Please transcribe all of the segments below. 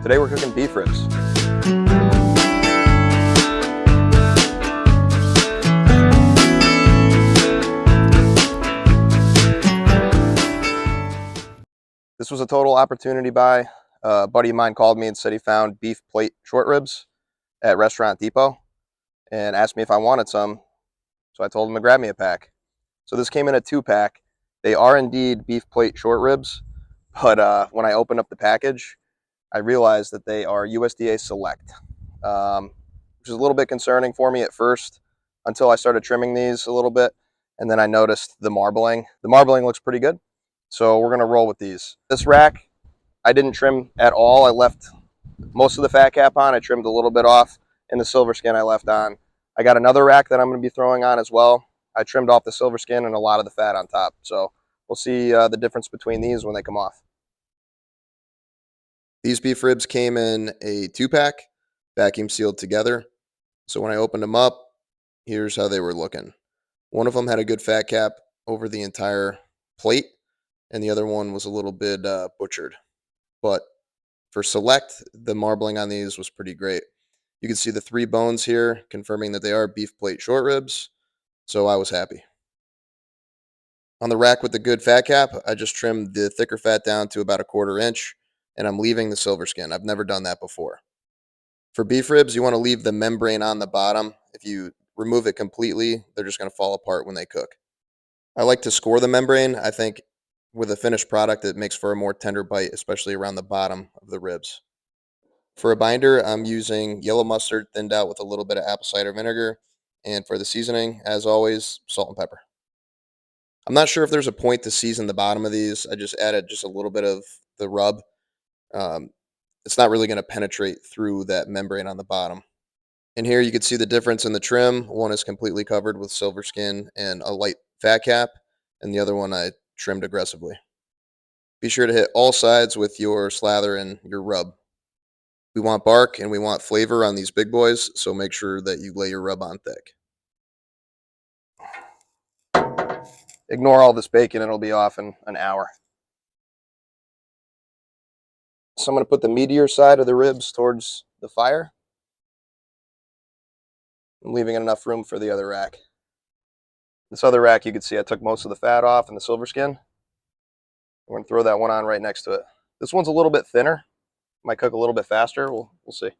Today we're cooking beef ribs. This was a total opportunity buy. A buddy of mine called me and said he found beef plate short ribs at Restaurant Depot and asked me if I wanted some. So I told him to grab me a pack. So this came in a 2-pack. They are indeed beef plate short ribs, but when I opened up the package, I realized that they are USDA Select, which is a little bit concerning for me at first until I started trimming these a little bit, and then I noticed the marbling. The marbling looks pretty good, so we're going to roll with these. This rack, I didn't trim at all. I left most of the fat cap on. I trimmed a little bit off, and the silver skin I left on. I got another rack that I'm going to be throwing on as well. I trimmed off the silver skin and a lot of the fat on top, so we'll see the difference between these when they come off. These beef ribs came in a 2-pack, vacuum sealed together. So when I opened them up, here's how they were looking. One of them had a good fat cap over the entire plate, and the other one was a little bit butchered. But for Select, the marbling on these was pretty great. You can see the 3 bones here, confirming that they are beef plate short ribs, so I was happy. On the rack with the good fat cap, I just trimmed the thicker fat down to about 1/4 inch, and I'm leaving the silver skin. I've never done that before. For beef ribs, you want to leave the membrane on the bottom. If you remove it completely, they're just going to fall apart when they cook. I like to score the membrane. I think with a finished product, it makes for a more tender bite, especially around the bottom of the ribs. For a binder, I'm using yellow mustard thinned out with a little bit of apple cider vinegar. And for the seasoning, as always, salt and pepper. I'm not sure if there's a point to season the bottom of these. I just added just a little bit of the rub. It's not really going to penetrate through that membrane on the bottom. And here you can see the difference in the trim. One is completely covered with silver skin and a light fat cap, and the other one I trimmed aggressively. Be sure to hit all sides with your slather and your rub. We want bark and we want flavor on these big boys, so make sure that you lay your rub on thick. Ignore all this bacon, it'll be off in an hour. So I'm going to put the meatier side of the ribs towards the fire. I'm leaving enough room for the other rack. This other rack, you can see I took most of the fat off and the silver skin. We're going to throw that one on right next to it. This one's a little bit thinner. Might cook a little bit faster. We'll see.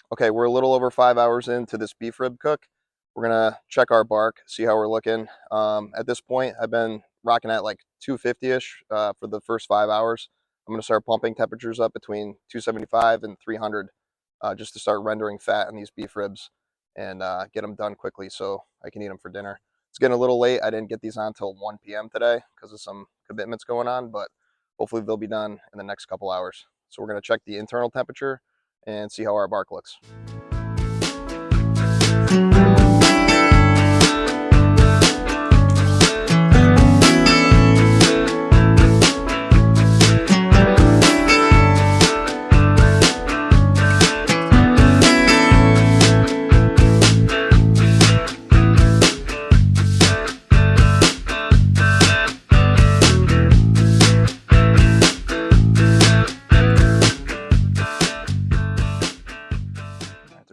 Okay, we're a little over 5 hours into this beef rib cook. We're gonna check our bark, see how we're looking. At this point, I've been rocking at like 250-ish for the first 5 hours. I'm gonna start pumping temperatures up between 275 and 300 just to start rendering fat in these beef ribs and get them done quickly so I can eat them for dinner. It's getting a little late. I didn't get these on until 1 p.m. today because of some commitments going on, but hopefully they'll be done in the next couple hours. So we're gonna check the internal temperature and see how our bark looks.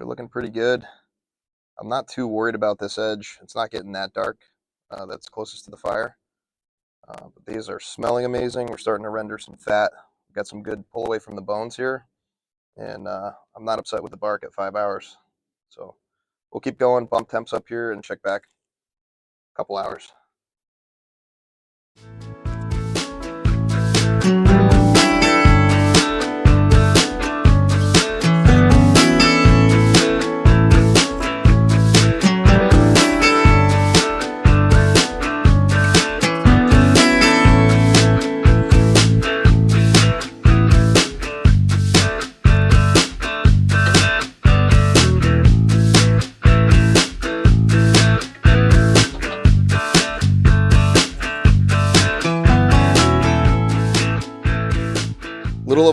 Looking pretty good. I'm not too worried about this edge. It's not getting that dark. That's closest to the fire. But these are smelling amazing. We're starting to render some fat. We've got some good pull away from the bones here. And I'm not upset with the bark at 5 hours. So we'll keep going, bump temps up here, and check back a couple hours.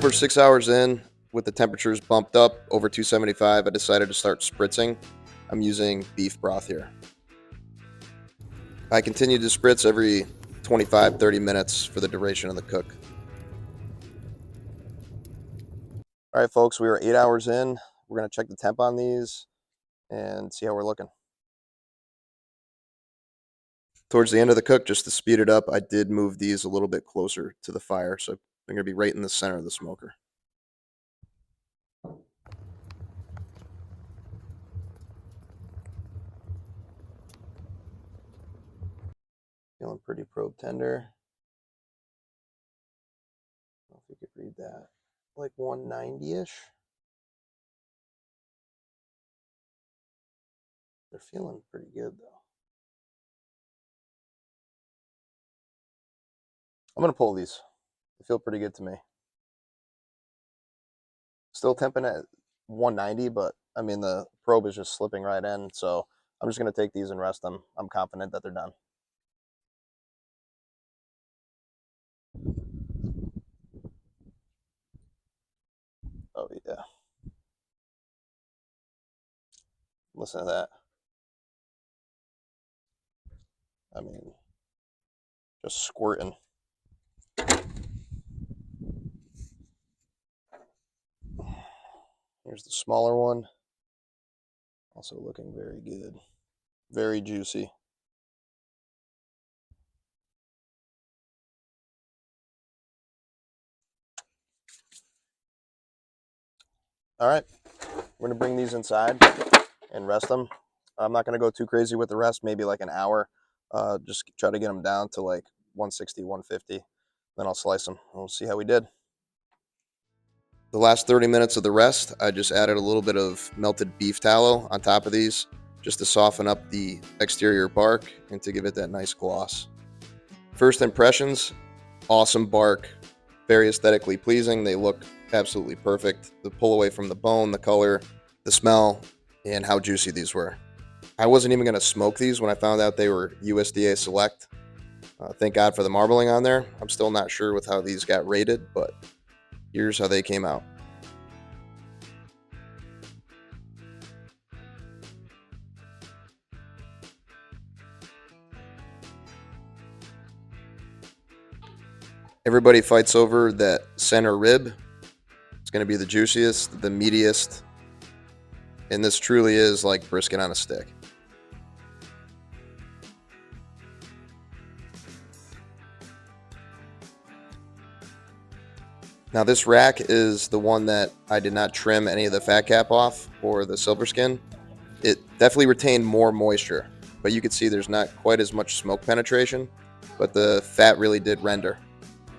over 6 hours in, with the temperatures bumped up over 275, I decided to start spritzing. I'm using beef broth here. I continue to spritz every 25-30 minutes for the duration of the cook. All right, folks, we are 8 hours in. We're going to check the temp on these and see how we're looking. Towards the end of the cook, just to speed it up, I did move these a little bit closer to the fire, so they're going to be right in the center of the smoker. Feeling pretty probe tender. I don't know if you could read that. Like 190-ish. They're feeling pretty good, though. I'm going to pull these. They feel pretty good to me. Still temping at 190, but I mean, the probe is just slipping right in, so I'm just going to take these and rest them. I'm confident that they're done. Oh, yeah. Listen to that. I mean, just squirting. Here's the smaller one. Also looking very good. Very juicy. All right, we're going to bring these inside and rest them. I'm not going to go too crazy with the rest, maybe like an hour. Just try to get them down to like 160, 150. Then I'll slice them. We'll see how we did. The last 30 minutes of the rest, I just added a little bit of melted beef tallow on top of these just to soften up the exterior bark and to give it that nice gloss. First impressions, awesome bark, very aesthetically pleasing. They look absolutely perfect. The pull away from the bone, the color, the smell, and how juicy these were. I wasn't even going to smoke these when I found out they were USDA Select. Thank God for the marbling on there. I'm still not sure with how these got rated, but here's how they came out. Everybody fights over that center rib. It's going to be the juiciest, the meatiest, and this truly is like brisket on a stick. Now this rack is the one that I did not trim any of the fat cap off or the silver skin. It definitely retained more moisture, but you can see there's not quite as much smoke penetration, but the fat really did render.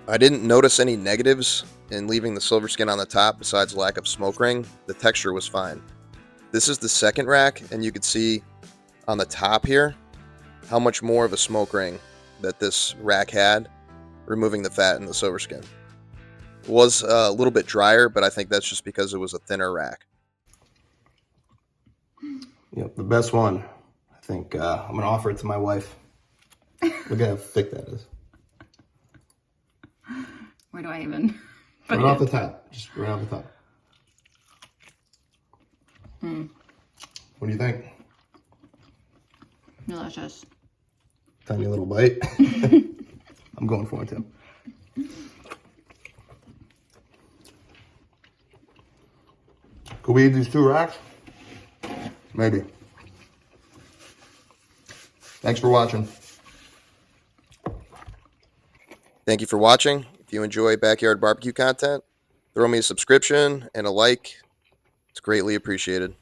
I didn't notice any negatives in leaving the silver skin on the top besides lack of smoke ring. The texture was fine. This is the second rack, and you can see on the top here how much more of a smoke ring that this rack had, removing the fat in the silver skin. It was a little bit drier, but I think that's just because it was a thinner rack. Yep, the best one. I think I'm going to offer it to my wife. Look at how thick that is. Where do I even put Right it? off the top. Just right off the top. What do you think? Delicious. Tiny little bite. I'm going for it too. Could we eat these 2 racks? Maybe. Thanks for watching. Thank you for watching. If you enjoy backyard barbecue content, throw me a subscription and a like. It's greatly appreciated.